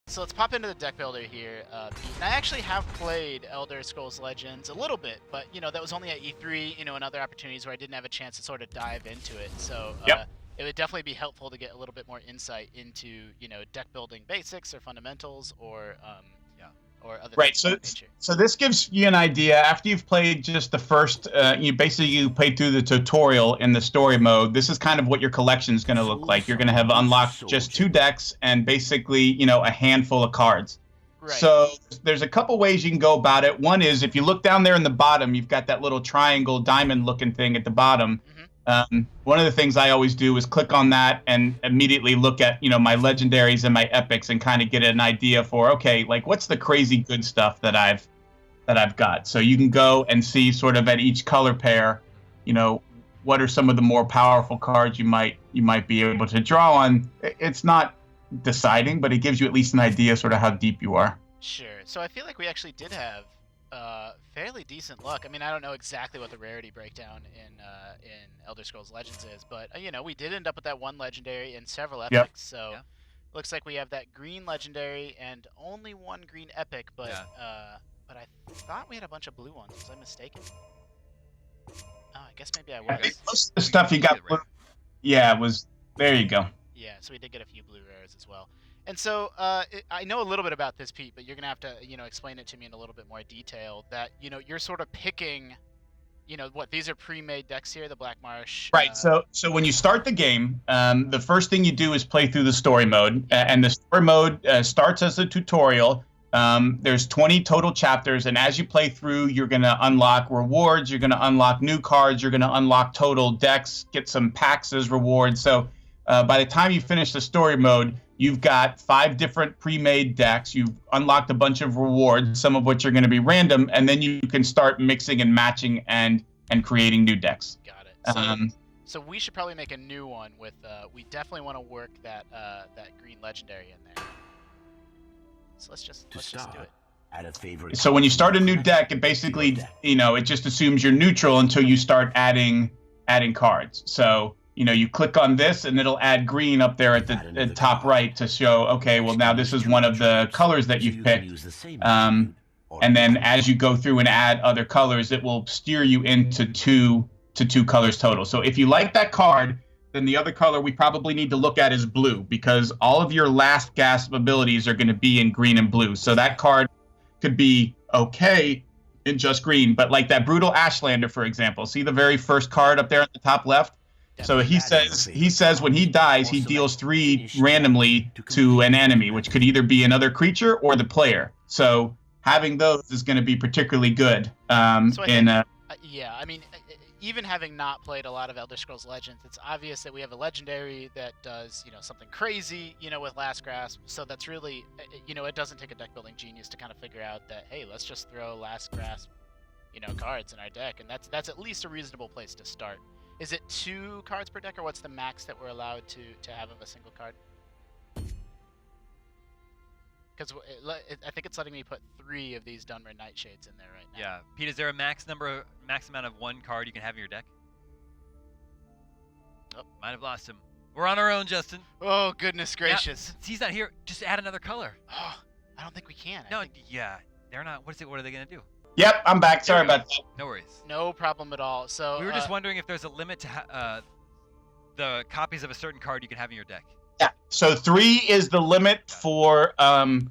So let's pop into the deck builder here, Pete. And I actually have played Elder Scrolls Legends a little bit, but that was only at E3, and other opportunities where I didn't have a chance to sort of dive into it. So it would definitely be helpful to get a little bit more insight into deck building basics or fundamentals or other things of that nature. So this gives you an idea. After you've played just the first, you played through the tutorial in the story mode. This is kind of what your collection is going to look like. You're going to have unlocked just 2 decks and basically, a handful of cards. Right. So there's a couple ways you can go about it. One is if you look down there in the bottom, you've got that little triangle diamond looking thing at the bottom. One of the things I always do is click on that and immediately look at, my legendaries and my epics and kind of get an idea for, okay, like what's the crazy good stuff that I've got. So you can go and see sort of at each color pair, what are some of the more powerful cards you might be able to draw on. It's not deciding, but it gives you at least an idea sort of how deep you are. Sure. So I feel like we actually did have fairly decent luck. I mean, I don't know exactly what the rarity breakdown in Elder Scrolls Legends is, but we did end up with that 1 legendary and several epics. Yep. So looks like we have that green legendary and only 1 green epic, but I thought we had a bunch of blue ones. Was I mistaken? Oh, I guess maybe I was. Most of the stuff you got blue. Yeah, it was. There you go. Yeah, so we did get a few blue rares as well. And so I know a little bit about this, Pete, but you're going to have to, explain it to me in a little bit more detail that, you're sort of picking, these are pre-made decks here, the Black Marsh. Right. So when you start the game, the first thing you do is play through the story mode. And the story mode starts as a tutorial. There's 20 total chapters. And as you play through, you're going to unlock rewards. You're going to unlock new cards. You're going to unlock total decks, get some packs as rewards. So by the time you finish the story mode, you've got 5 different pre-made decks. You've unlocked a bunch of rewards, some of which are going to be random, and then you can start mixing and matching and creating new decks. Got it. So we should probably make a new one with. We definitely want to work that green legendary in there. So let's just do it. Add a favorite. So when you start a new deck, it basically it just assumes you're neutral until you start adding cards. So you click on this and it'll add green up there at the top right to show, okay, well, now this is one of the colors that you've picked. And then as you go through and add other colors, it will steer you into two colors total. So if you like that card, then the other color we probably need to look at is blue, because all of your last gasp abilities are going to be in green and blue. So that card could be okay in just green, but like that Brutal Ashlander, for example, see the very first card up there at the top left? So he says when he dies, he deals 3 randomly to an enemy, which could either be another creature or the player. So having those is going to be particularly good. I mean, even having not played a lot of Elder Scrolls Legends, it's obvious that we have a legendary that does, something crazy, with Last Grasp. So that's really, it doesn't take a deck building genius to kind of figure out that, hey, let's just throw Last Grasp, cards in our deck, and that's at least a reasonable place to start. Is it 2 cards per deck, or what's the max that we're allowed to have of a single card? Because I think it's letting me put 3 of these Dunmer Nightshades in there right now. Yeah. Pete, is there a max amount of 1 card you can have in your deck? Oh, might have lost him. We're on our own, Justin. Oh, goodness gracious. Now, he's not here. Just add another color. Oh, I don't think we can. They're not. What are they going to do? Yep, I'm back. Sorry about that. No worries. No problem at all. So we were just wondering if there's a limit to the copies of a certain card you can have in your deck. Yeah. So 3 is the limit for any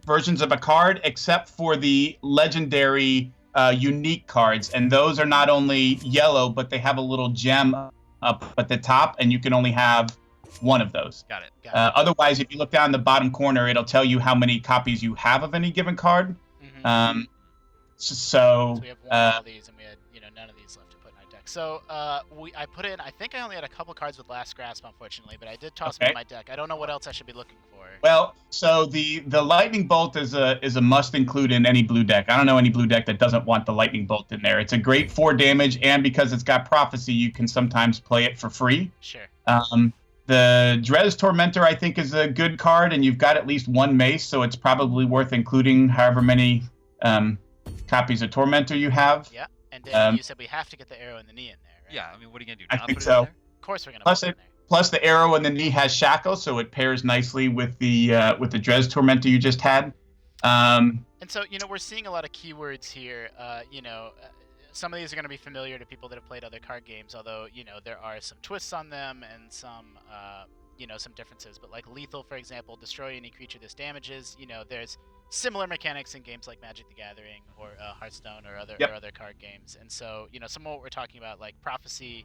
versions of a card, except for the legendary unique cards, and those are not only yellow, but they have a little gem up at the top, and you can only have 1 of those. Got it. Otherwise, if you look down in the bottom corner, it'll tell you how many copies you have of any given card. So we have 1 of all these, and we had none of these left to put in our deck. So I put in. I think I only had a couple cards with Last Grasp, unfortunately, but I did toss them in my deck. I don't know what else I should be looking for. Well, so the Lightning Bolt is a must include in any blue deck. I don't know any blue deck that doesn't want the Lightning Bolt in there. It's a great 4 damage, and because it's got Prophecy, you can sometimes play it for free. Sure. The Dres Tormentor, I think, is a good card, and you've got at least 1 mace, so it's probably worth including however many copies of Tormentor you have. Yeah, and then you said we have to get the arrow and the knee in there, right? Yeah, I mean, what are you going to do? I think so. Of course we're going to put it in there. plus the arrow in the knee has shackle, so it pairs nicely with the Dres Tormentor you just had. And so, we're seeing a lot of keywords here. Some of these are going to be familiar to people that have played other card games, although, there are some twists on them and some, some differences. But like lethal, for example, destroy any creature this damages. There's similar mechanics in games like Magic the Gathering or Hearthstone or other card games. And so, some of what we're talking about, like Prophecy,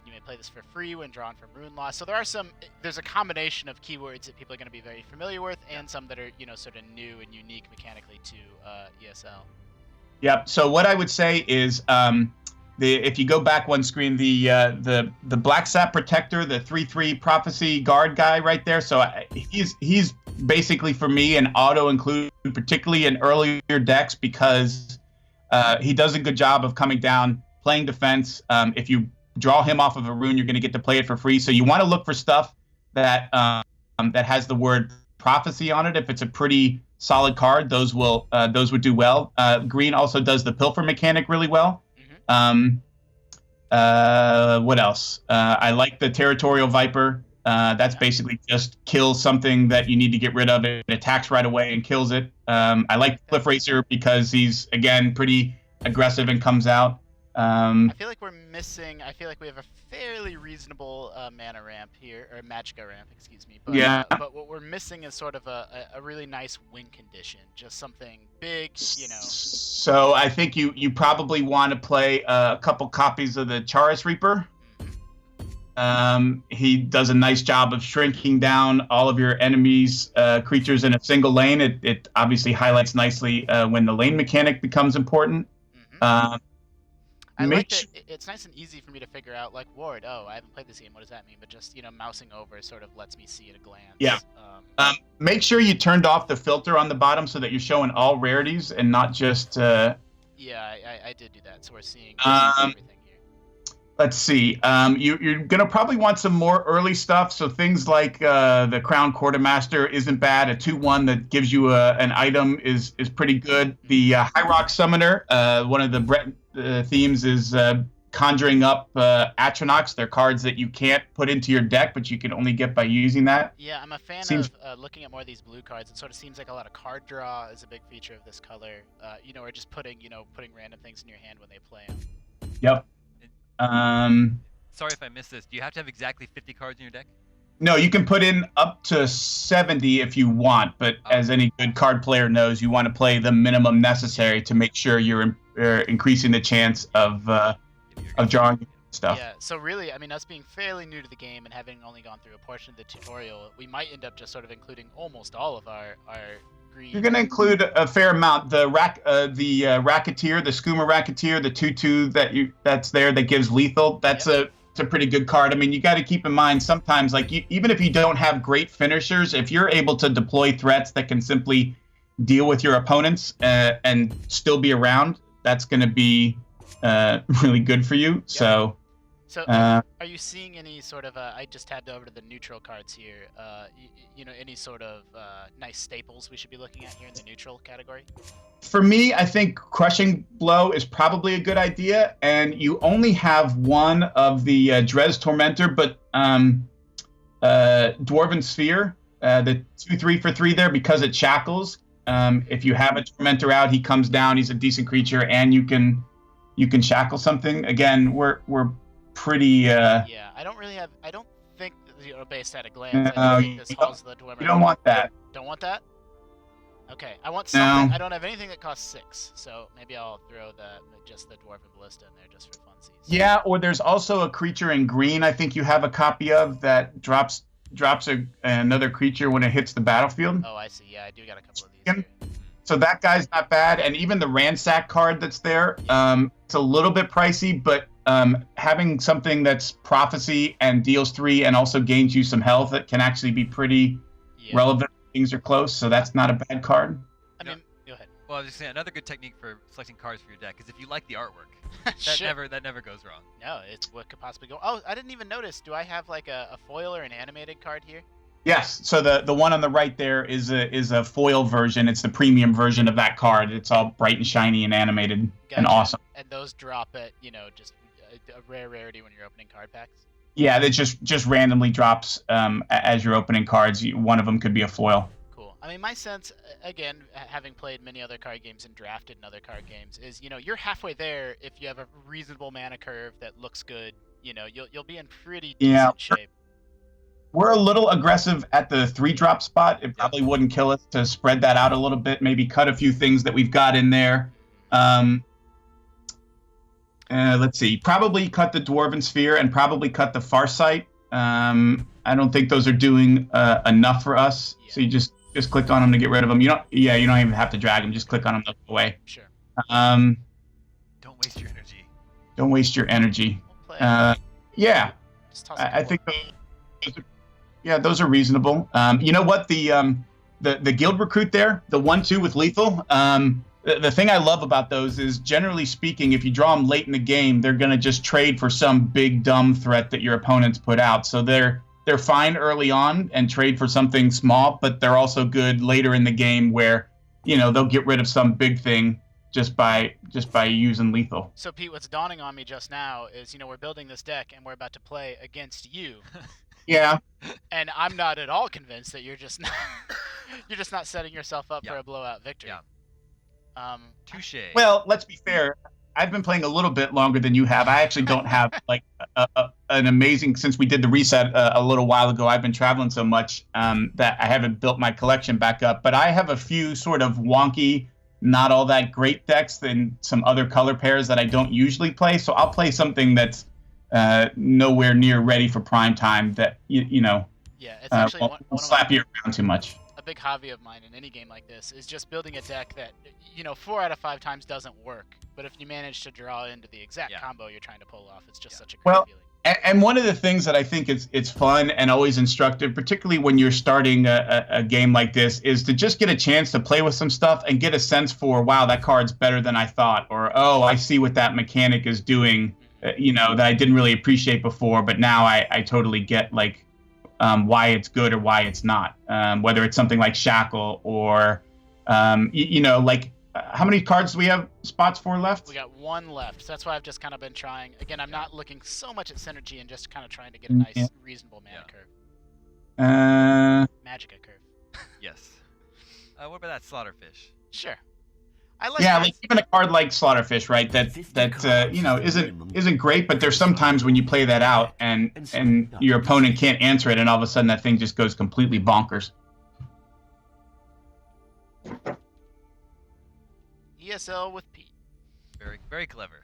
you may play this for free when drawn from Rune Loss. So there's a combination of keywords that people are going to be very familiar with, and some that are, sort of new and unique mechanically to ESL. Yep. So what I would say is, if you go back one screen, the Black Sap Protector, the 3/3 Prophecy Guard guy right there. So he's basically for me an auto include, particularly in earlier decks, because he does a good job of coming down, playing defense. If you draw him off of a rune, you're going to get to play it for free. So you want to look for stuff that has the word Prophecy on it. If it's a pretty solid card, those would do well. Green also does the Pilfer mechanic really well. What else? I like the Territorial Viper. That's basically just kills something that you need to get rid of. It attacks right away and kills it. I like Cliff Racer because he's, again, pretty aggressive and comes out. I feel like we have a fairly reasonable mana ramp here, or Magicka ramp, excuse me. But, but what we're missing is sort of a really nice win condition, just something big, So I think you probably want to play a couple copies of the Charis Reaper. He does a nice job of shrinking down all of your enemies' creatures in a single lane. It obviously highlights nicely when the lane mechanic becomes important. I like that it's nice and easy for me to figure out, like, Ward, I haven't played this game, what does that mean? But just, mousing over sort of lets me see at a glance. Yeah. Make sure you turned off the filter on the bottom so that you're showing all rarities and not just... Yeah, I did do that, so we're seeing everything here. Let's see. You're going to probably want some more early stuff, so things like the Crown Quartermaster isn't bad. A 2/1 that gives you an item is pretty good. The High Rock Summoner, one of the themes is conjuring up Atronachs. They're cards that you can't put into your deck, but you can only get by using that. Yeah, I'm a fan of looking at more of these blue cards. It sort of seems like a lot of card draw is a big feature of this color. Or just putting random things in your hand when they play them. Yep. Sorry if I missed this. Do you have to have exactly 50 cards in your deck? No, you can put in up to 70 if you want, but as any good card player knows, you want to play the minimum necessary to make sure you're increasing the chance of drawing stuff. Yeah, so really, I mean, us being fairly new to the game and having only gone through a portion of the tutorial, we might end up just sort of including almost all of our green. You're going to include a fair amount. The Racketeer, the Skooma Racketeer, the 2/2 that's there that gives lethal. That's a pretty good card. I mean, you got to keep in mind sometimes, like even if you don't have great finishers, if you're able to deploy threats that can simply deal with your opponents and still be around, that's going to be really good for you. Yep. So, are you seeing any sort of? I just tabbed over to the neutral cards here. Any sort of nice staples we should be looking at here in the neutral category? For me, I think Crushing Blow is probably a good idea, and you only have one of the Dres Tormentor, but Dwarven Sphere, the 2/3 for 3 there, because it shackles. If you have a Tormentor out, he comes down. He's a decent creature, and you can shackle something. Again, we're pretty. Yeah, I don't think based at a glance. I think this calls the Dwarven. You don't want that. Don't want that. Okay, I want something. No. I don't have anything that costs 6, so maybe I'll throw just the Dwarven Ballista in there just for funsies. Yeah, or there's also a creature in green I think you have a copy of that drops another creature when it hits the battlefield. Oh, I see. Yeah, I do got a couple of these here. So that guy's not bad, and even the Ransack card that's there, it's a little bit pricey, but having something that's Prophecy and deals 3 and also gains you some health, that can actually be pretty relevant. Things are close, so that's not a bad card. I mean, go ahead. Well, I was just saying, another good technique for selecting cards for your deck is if you like the artwork. that never goes wrong. No, it's what could possibly go. Oh, I didn't even notice. Do I have like a foil or an animated card here? Yes. So the one on the right there is a foil version. It's the premium version of that card. It's all bright and shiny and animated and awesome. And those drop at just a rare rarity when you're opening card packs. Yeah, that just randomly drops as you're opening cards. One of them could be a foil. Cool. I mean, my sense, again, having played many other card games and drafted in other card games, is you're halfway there if you have a reasonable mana curve that looks good. You'll be in pretty decent shape. We're a little aggressive at the 3-drop spot. It probably wouldn't kill us to spread that out a little bit. Maybe cut a few things that we've got in there. Let's see. Probably cut the Dwarven Sphere and probably cut the Farsight. I don't think those are doing enough for us. Yeah. So you just click on them to get rid of them. You don't even have to drag them. Just click on them to go away. Sure. Don't waste your energy. Don't waste your energy. Yeah. I think those are reasonable. You know what? The guild recruit there, the 1/2 with lethal. The thing I love about those is, generally speaking, if you draw them late in the game, they're going to just trade for some big dumb threat that your opponents put out. So they're fine early on and trade for something small, but they're also good later in the game where they'll get rid of some big thing just by using lethal. So Pete, what's dawning on me just now is we're building this deck and we're about to play against you. Yeah. And I'm not at all convinced that you're just not setting yourself up for a blowout victory. Yeah. Touche. Well, let's be fair. I've been playing a little bit longer than you have. I actually don't have like an amazing, since we did the reset a little while ago. I've been traveling so much that I haven't built my collection back up. But I have a few sort of wonky, not all that great decks and some other color pairs that I don't usually play. So I'll play something that's nowhere near ready for prime time. That Yeah, it's actually won't slap you around too much. A big hobby of mine in any game like this is just building a deck that 4 out of 5 times doesn't work, but if you manage to draw into the exact combo you're trying to pull off, it's just such a great feeling. And one of the things that I think it's fun and always instructive, particularly when you're starting a game like this, is to just get a chance to play with some stuff and get a sense for, wow, that card's better than I thought, or oh, I see what that mechanic is doing, that I didn't really appreciate before, but now I totally get like why it's good or why it's not. Whether it's something like Shackle or, like how many cards do we have spots for left? We got 1 left. So that's why I've just kind of been trying. Again, I'm not looking so much at synergy and just kind of trying to get a nice, reasonable mana curve. Magicka curve. Yes. What about that Slaughterfish? Sure. Like even a card like Slaughterfish, right? That isn't great, but there's sometimes when you play that out and your opponent can't answer it, and all of a sudden that thing just goes completely bonkers. ESL with Pete. Very, very clever.